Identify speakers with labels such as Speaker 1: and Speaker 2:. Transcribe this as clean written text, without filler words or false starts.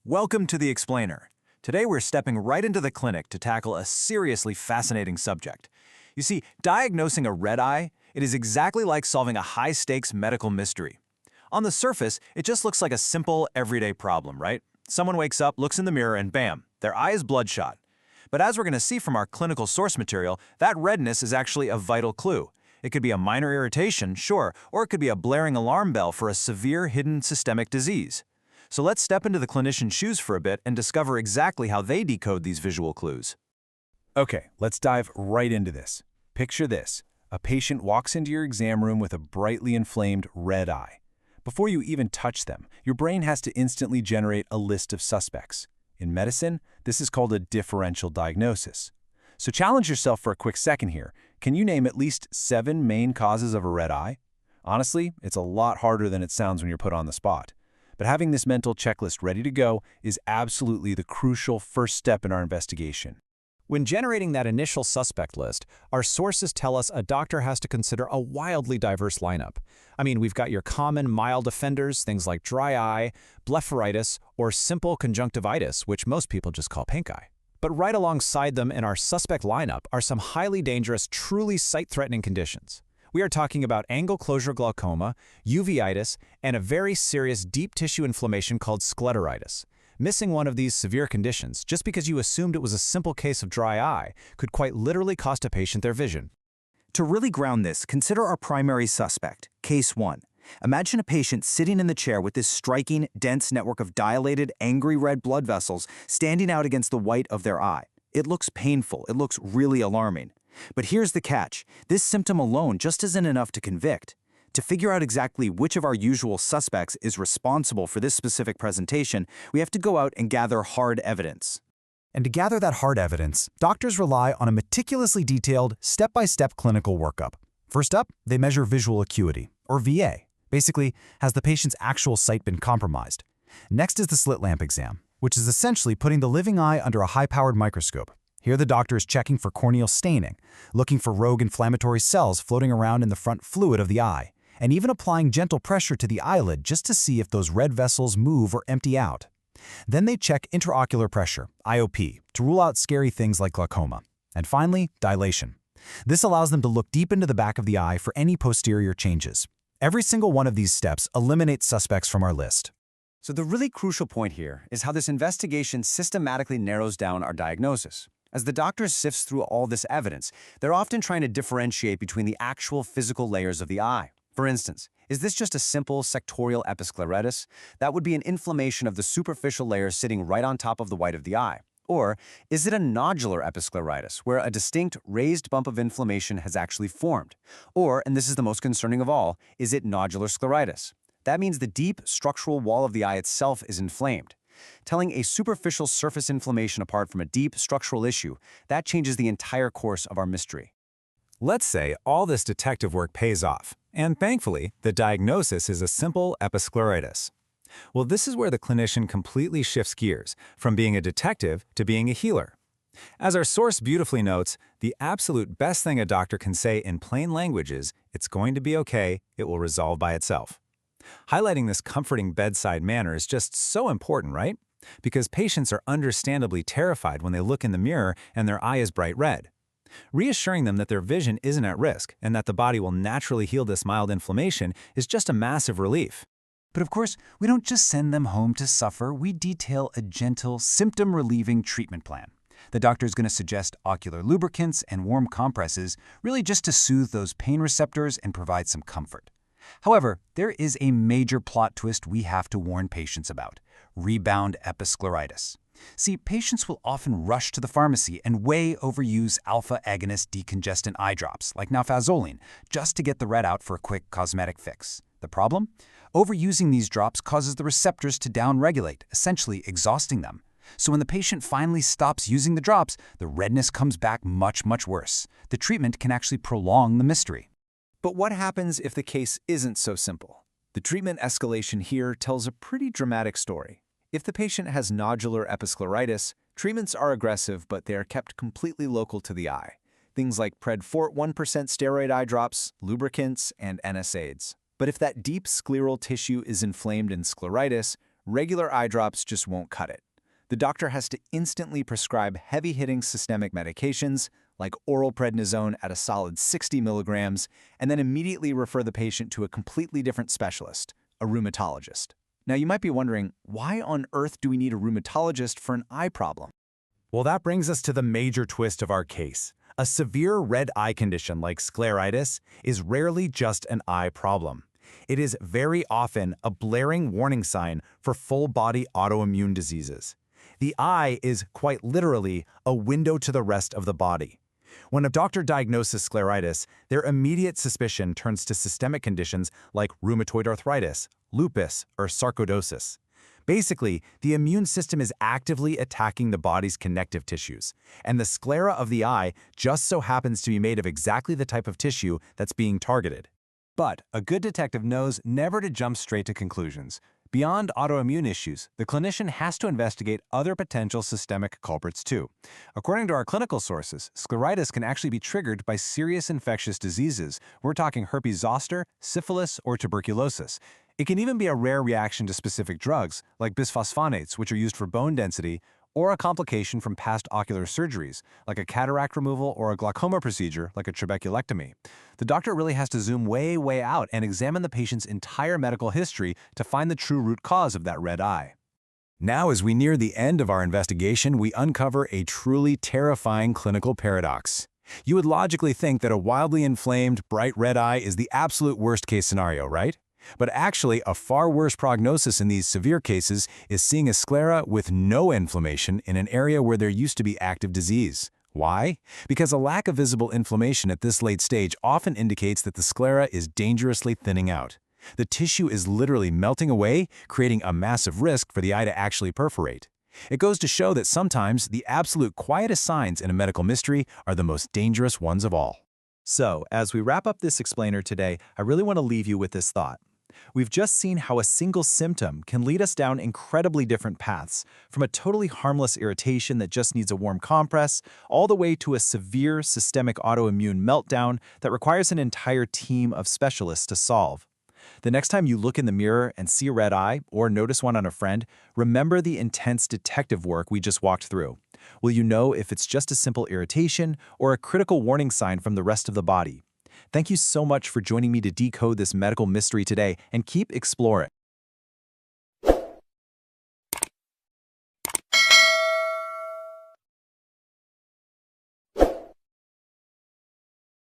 Speaker 1: Welcome to The Explainer. Today we're stepping right into the clinic to tackle a seriously fascinating subject. You see, diagnosing a red eye, it is exactly like solving a high-stakes medical mystery. On the surface, it just looks like a simple, everyday problem, right? Someone wakes up, looks in the mirror, and bam, their eye is bloodshot. But as we're going to see from our clinical source material, that redness is actually a vital clue. It could be a minor irritation, sure, or it could be a blaring alarm bell for a severe hidden systemic disease. So let's step into the clinician's shoes for a bit and discover exactly how they decode these visual clues.
Speaker 2: Okay, let's dive right into this. Picture this. A patient walks into your exam room with a brightly inflamed red eye. Before you even touch them, your brain has to instantly generate a list of suspects. In medicine, this is called a differential diagnosis. So challenge yourself for a quick second here. Can you name at least 7 main causes of a red eye? Honestly, it's a lot harder than it sounds when you're put on the spot. But having this mental checklist ready to go is absolutely the crucial first step in our investigation.
Speaker 3: When generating that initial suspect list, our sources tell us a doctor has to consider a wildly diverse lineup. I mean, we've got your common mild offenders, things like dry eye, blepharitis, or simple conjunctivitis, which most people just call pink eye. But right alongside them in our suspect lineup are some highly dangerous, truly sight-threatening conditions. We are talking about angle closure glaucoma, uveitis, and a very serious deep tissue inflammation called scleritis. Missing one of these severe conditions, just because you assumed it was a simple case of dry eye, could quite literally cost a patient their vision.
Speaker 4: To really ground this, consider our primary suspect, Case 1. Imagine a patient sitting in the chair with this striking, dense network of dilated, angry red blood vessels standing out against the white of their eye. It looks painful. It looks really alarming. But here's the catch. This symptom alone just isn't enough to convict. To figure out exactly which of our usual suspects is responsible for this specific presentation, we have to go out and gather hard evidence.
Speaker 5: And to gather that hard evidence, doctors rely on a meticulously detailed, step-by-step clinical workup. First up, they measure visual acuity, or VA. Basically, has the patient's actual sight been compromised? Next is the slit lamp exam, which is essentially putting the living eye under a high-powered microscope. Here the doctor is checking for corneal staining, looking for rogue inflammatory cells floating around in the front fluid of the eye, and even applying gentle pressure to the eyelid just to see if those red vessels move or empty out. Then they check intraocular pressure, IOP, to rule out scary things like glaucoma. And finally, dilation. This allows them to look deep into the back of the eye for any posterior changes. Every single one of these steps eliminates suspects from our list.
Speaker 4: So the really crucial point here is how this investigation systematically narrows down our diagnosis. As the doctor sifts through all this evidence, they're often trying to differentiate between the actual physical layers of the eye. For instance, is this just a simple sectorial episcleritis? That would be an inflammation of the superficial layer sitting right on top of the white of the eye. Or is it a nodular episcleritis, where a distinct raised bump of inflammation has actually formed? Or, and this is the most concerning of all, is it nodular scleritis? That means the deep structural wall of the eye itself is inflamed. Telling a superficial surface inflammation apart from a deep structural issue, that changes the entire course of our mystery.
Speaker 3: Let's say all this detective work pays off, and thankfully, the diagnosis is a simple episcleritis. Well, this is where the clinician completely shifts gears, from being a detective to being a healer. As our source beautifully notes, the absolute best thing a doctor can say in plain language is, "It's going to be okay, it will resolve by itself." Highlighting this comforting bedside manner is just so important, right? Because patients are understandably terrified when they look in the mirror and their eye is bright red. Reassuring them that their vision isn't at risk and that the body will naturally heal this mild inflammation is just a massive relief.
Speaker 4: But of course, we don't just send them home to suffer, we detail a gentle, symptom-relieving treatment plan. The doctor is going to suggest ocular lubricants and warm compresses, really just to soothe those pain receptors and provide some comfort. However, there is a major plot twist we have to warn patients about: rebound episcleritis. See, patients will often rush to the pharmacy and way overuse alpha-agonist decongestant eye drops, like nalfazoline, just to get the red out for a quick cosmetic fix. The problem? Overusing these drops causes the receptors to downregulate, essentially exhausting them. So when the patient finally stops using the drops, the redness comes back much, much worse. The treatment can actually prolong the mystery.
Speaker 1: But what happens if the case isn't so simple? The treatment escalation here tells a pretty dramatic story. If the patient has nodular episcleritis, treatments are aggressive, but they are kept completely local to the eye. Things like Predfort 1% steroid eye drops, lubricants, and NSAIDs. But if that deep scleral tissue is inflamed in scleritis,
Speaker 2: Regular eye drops just won't cut it. The doctor has to instantly prescribe heavy-hitting systemic medications like oral prednisone at a solid 60 milligrams, and then immediately refer the patient to a completely different specialist, a rheumatologist. Now you might be wondering, why on earth do we need a rheumatologist for an eye problem?
Speaker 5: Well, that brings us to the major twist of our case. A severe red eye condition like scleritis is rarely just an eye problem. It is very often a blaring warning sign for full-body autoimmune diseases. The eye is quite literally a window to the rest of the body. When a doctor diagnoses scleritis, their immediate suspicion turns to systemic conditions like rheumatoid arthritis, lupus, or sarcoidosis. Basically, the immune system is actively attacking the body's connective tissues, and the sclera of the eye just so happens to be made of exactly the type of tissue that's being targeted.
Speaker 1: But a good detective knows never to jump straight to conclusions. Beyond autoimmune issues, the clinician has to investigate other potential systemic culprits too. According to our clinical sources, scleritis can actually be triggered by serious infectious diseases. We're talking herpes zoster, syphilis, or tuberculosis. It can even be a rare reaction to specific drugs, like bisphosphonates, which are used for bone density, or a complication from past ocular surgeries, like a cataract removal or a glaucoma procedure, like a trabeculectomy. The doctor really has to zoom way out and examine the patient's entire medical history to find the true root cause of that red eye.
Speaker 3: Now, as we near the end of our investigation, we uncover a truly terrifying clinical paradox. You would logically think that a wildly inflamed, bright red eye is the absolute worst-case scenario, right? But actually, a far worse prognosis in these severe cases is seeing a sclera with no inflammation in an area where there used to be active disease. Why? Because a lack of visible inflammation at this late stage often indicates that the sclera is dangerously thinning out. The tissue is literally melting away, creating a massive risk for the eye to actually perforate. It goes to show that sometimes the absolute quietest signs in a medical mystery are the most dangerous ones of all.
Speaker 1: So, as we wrap up this explainer today, I really want to leave you with this thought. We've just seen how a single symptom can lead us down incredibly different paths, from a totally harmless irritation that just needs a warm compress, all the way to a severe systemic autoimmune meltdown that requires an entire team of specialists to solve. The next time you look in the mirror and see a red eye or notice one on a friend, remember the intense detective work we just walked through. Will you know if it's just a simple irritation or a critical warning sign from the rest of the body? Thank you so much for joining me to decode this medical mystery today, and keep exploring.